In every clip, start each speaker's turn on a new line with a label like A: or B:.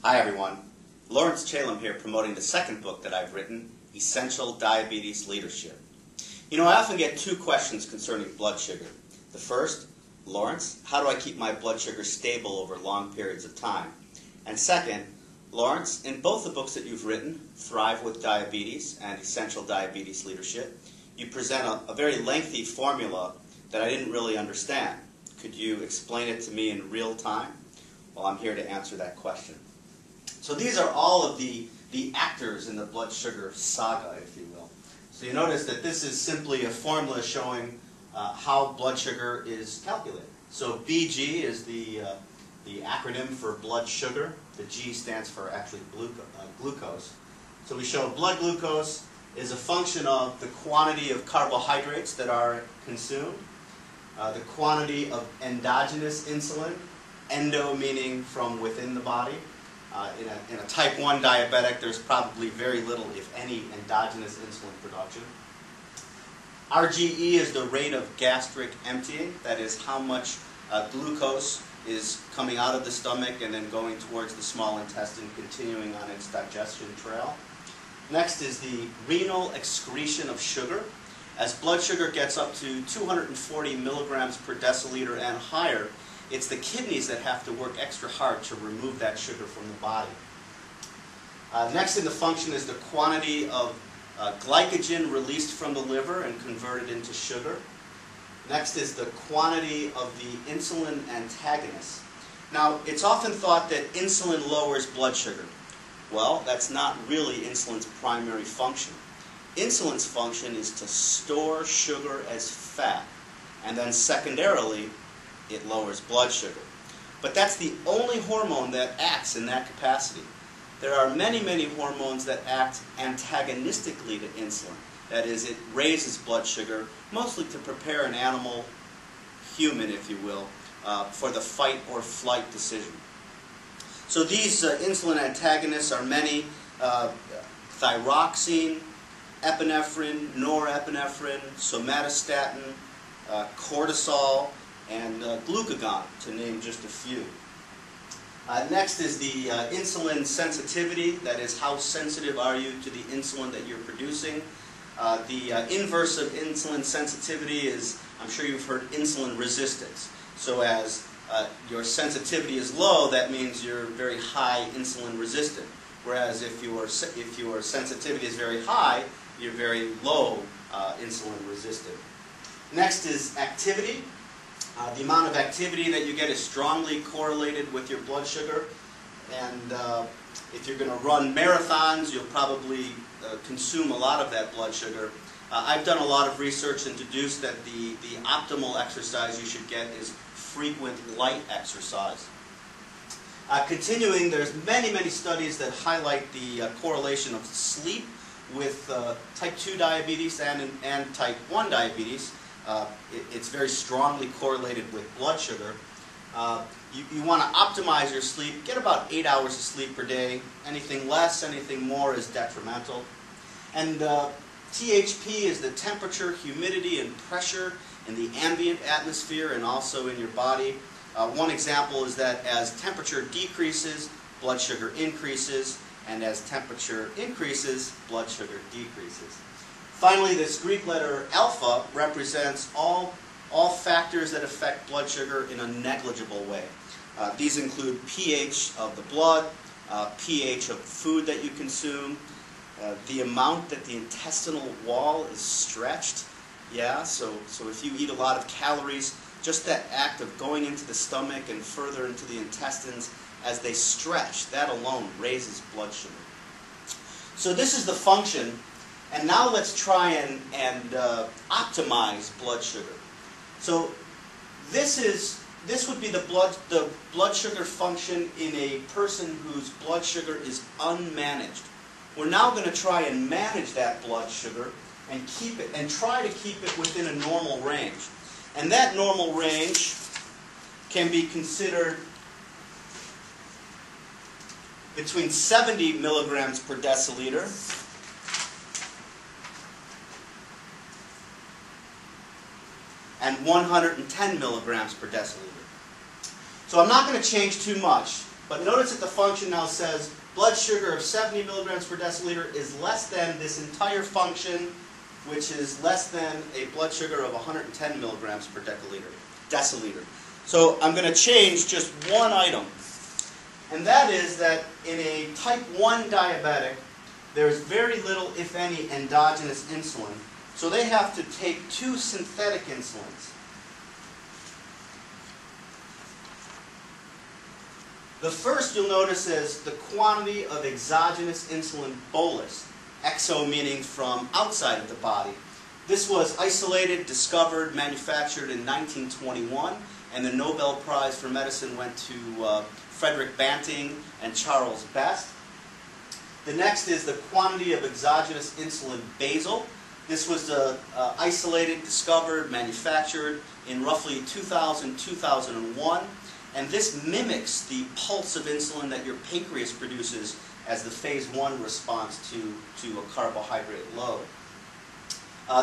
A: Hi everyone, Laurence Chalem here promoting the second book that I've written, Essential Diabetes Leadership. You know, I often get two questions concerning blood sugar. The first, Laurence, how do I keep my blood sugar stable over long periods of time? And second, Laurence, in both the books that you've written, Thrive with Diabetes and Essential Diabetes Leadership, you present a very lengthy formula that I didn't really understand. Could you explain it to me in real time? Well, I'm here to answer that question. So these are all of the actors in the blood sugar saga, if you will. So you notice that this is simply a formula showing how blood sugar is calculated. So BG is the acronym for blood sugar. The G stands for actually glucose. So we show blood glucose is a function of the quantity of carbohydrates that are consumed, the quantity of endogenous insulin, endo meaning from within the body. In a type 1 diabetic, there's probably very little, if any, endogenous insulin production. RGE is the rate of gastric emptying, that is how much glucose is coming out of the stomach and then going towards the small intestine, continuing on its digestion trail. Next is the renal excretion of sugar. As blood sugar gets up to 240 milligrams per deciliter and higher, it's the kidneys that have to work extra hard to remove that sugar from the body. Next in the function is the quantity of glycogen released from the liver and converted into sugar. Next is the quantity of the insulin antagonist. Now, it's often thought that insulin lowers blood sugar. Well, that's not really insulin's primary function. Insulin's function is to store sugar as fat, and then secondarily, it lowers blood sugar. But that's the only hormone that acts in that capacity. There are many, many hormones that act antagonistically to insulin. That is, it raises blood sugar, mostly to prepare an animal, human if you will, for the fight or flight decision. So these insulin antagonists are many: thyroxine, epinephrine, norepinephrine, somatostatin, cortisol, and glucagon, to name just a few. Next is the insulin sensitivity, that is, how sensitive are you to the insulin that you're producing. The inverse of insulin sensitivity is, I'm sure you've heard, insulin resistance. So as your sensitivity is low, that means you're very high insulin resistant. Whereas if your sensitivity is very high, you're very low insulin resistant. Next is activity. The amount of activity that you get is strongly correlated with your blood sugar, and if you're going to run marathons, you'll probably consume a lot of that blood sugar. I've done a lot of research and deduced that the optimal exercise you should get is frequent light exercise. Continuing, there's many, many studies that highlight the correlation of sleep with type 2 diabetes and type 1 diabetes. It's very strongly correlated with blood sugar. You want to optimize your sleep. Get about 8 hours of sleep per day. Anything less, anything more is detrimental. And THP is the temperature, humidity, and pressure in the ambient atmosphere and also in your body. One example is that as temperature decreases, blood sugar increases, and as temperature increases, blood sugar decreases. Finally, this Greek letter alpha represents all factors that affect blood sugar in a negligible way. These include pH of the blood, pH of food that you consume, the amount that the intestinal wall is stretched. Yeah, so if you eat a lot of calories, just that act of going into the stomach and further into the intestines as they stretch, that alone raises blood sugar. So this is the function. And now let's try and optimize blood sugar. So this would be the blood sugar function in a person whose blood sugar is unmanaged. We're now going to try and manage that blood sugar and try to keep it within a normal range. And that normal range can be considered between 70 milligrams per deciliter and 110 milligrams per deciliter. So I'm not going to change too much. But notice that the function now says blood sugar of 70 milligrams per deciliter is less than this entire function, which is less than a blood sugar of 110 milligrams per deciliter. So I'm going to change just one item. And that is that in a type 1 diabetic, there's very little, if any, endogenous insulin. So they have to take 2 synthetic insulins. The first you'll notice is the quantity of exogenous insulin bolus, exo meaning from outside of the body. This was isolated, discovered, manufactured in 1921, and the Nobel Prize for Medicine went to Frederick Banting and Charles Best. The next is the quantity of exogenous insulin basal. This was isolated, discovered, manufactured in roughly 2000-2001. And this mimics the pulse of insulin that your pancreas produces as the phase 1 response to a carbohydrate load.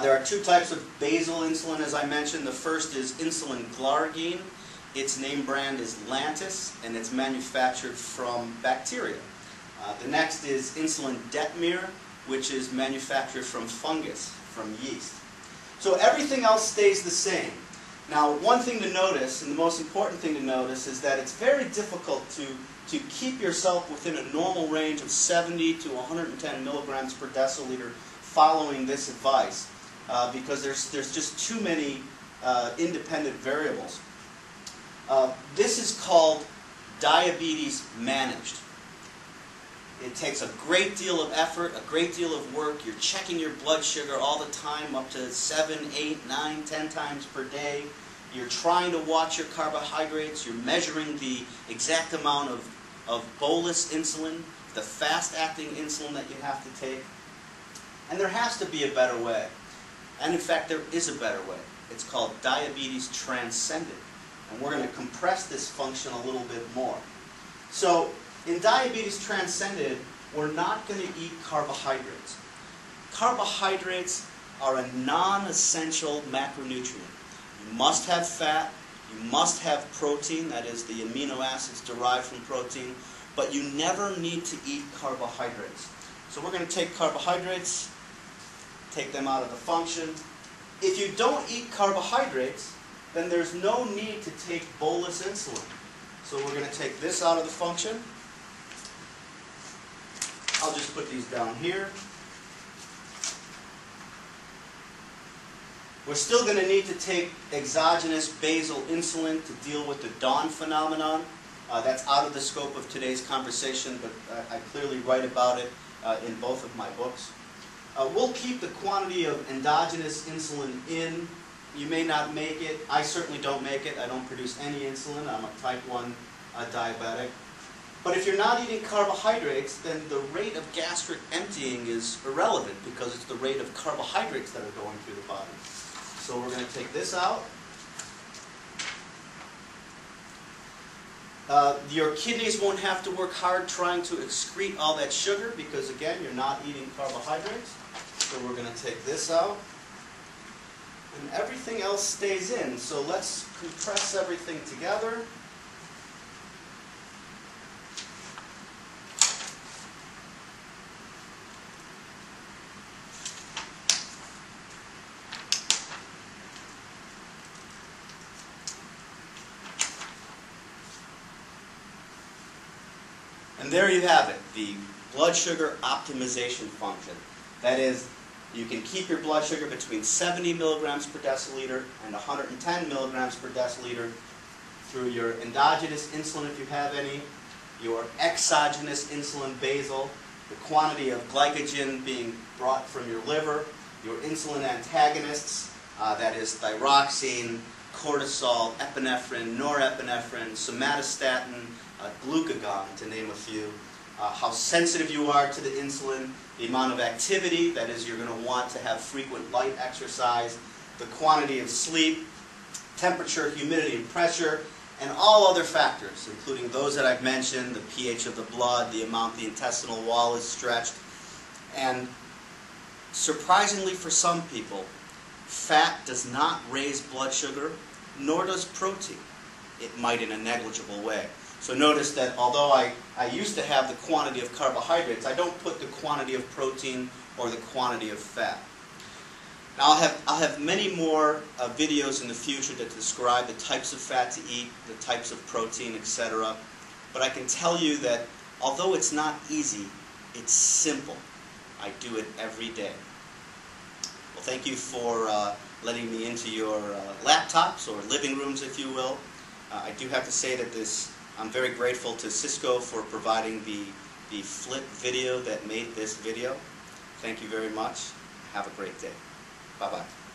A: There are 2 types of basal insulin, as I mentioned. The first is insulin glargine. Its name brand is Lantus, and it's manufactured from bacteria. The next is insulin detmir, which is manufactured from fungus, from yeast. So everything else stays the same. Now, one thing to notice, and the most important thing to notice, is that it's very difficult to keep yourself within a normal range of 70 to 110 milligrams per deciliter following this advice, because there's just too many independent variables. This is called diabetes managed. It takes a great deal of effort, a great deal of work. You're checking your blood sugar all the time, up to 7, 8, 9, 10 times per day. You're trying to watch your carbohydrates. You're measuring the exact amount of bolus insulin, the fast-acting insulin that you have to take. And there has to be a better way. And in fact, there is a better way. It's called diabetes transcended. And we're going to compress this function a little bit more. So, in diabetes transcended, we're not going to eat carbohydrates. Carbohydrates are a non-essential macronutrient. You must have fat, you must have protein, that is the amino acids derived from protein, but you never need to eat carbohydrates. So we're going to take carbohydrates, take them out of the function. If you don't eat carbohydrates, then there's no need to take bolus insulin. So we're going to take this out of the function. I'll just put these down here. We're still going to need to take exogenous basal insulin to deal with the dawn phenomenon. That's out of the scope of today's conversation, but I clearly write about it in both of my books. We'll keep the quantity of endogenous insulin in. You may not make it. I certainly don't make it. I don't produce any insulin. I'm a type 1 diabetic. But if you're not eating carbohydrates, then the rate of gastric emptying is irrelevant because it's the rate of carbohydrates that are going through the body. So we're going to take this out. Your kidneys won't have to work hard trying to excrete all that sugar because, again, you're not eating carbohydrates. So we're going to take this out. And everything else stays in. So let's compress everything together. And there you have it, the blood sugar optimization function. That is, you can keep your blood sugar between 70 milligrams per deciliter and 110 milligrams per deciliter through your endogenous insulin, if you have any, your exogenous insulin basal, the quantity of glycogen being brought from your liver, your insulin antagonists, that is thyroxine, cortisol, epinephrine, norepinephrine, somatostatin, glucagon, to name a few, how sensitive you are to the insulin, the amount of activity, that is, you're going to want to have frequent light exercise, the quantity of sleep, temperature, humidity, and pressure, and all other factors, including those that I've mentioned, the pH of the blood, the amount the intestinal wall is stretched. And surprisingly for some people, fat does not raise blood sugar, nor does protein. It might in a negligible way. So notice that although I used to have the quantity of carbohydrates, I don't put the quantity of protein or the quantity of fat. Now I'll have many more videos in the future that describe the types of fat to eat, the types of protein, etc. But I can tell you that although it's not easy, it's simple. I do it every day. Well, thank you for letting me into your laptops or living rooms, if you will. I do have to say that I'm very grateful to Cisco for providing the flip video that made this video. Thank you very much. Have a great day. Bye-bye.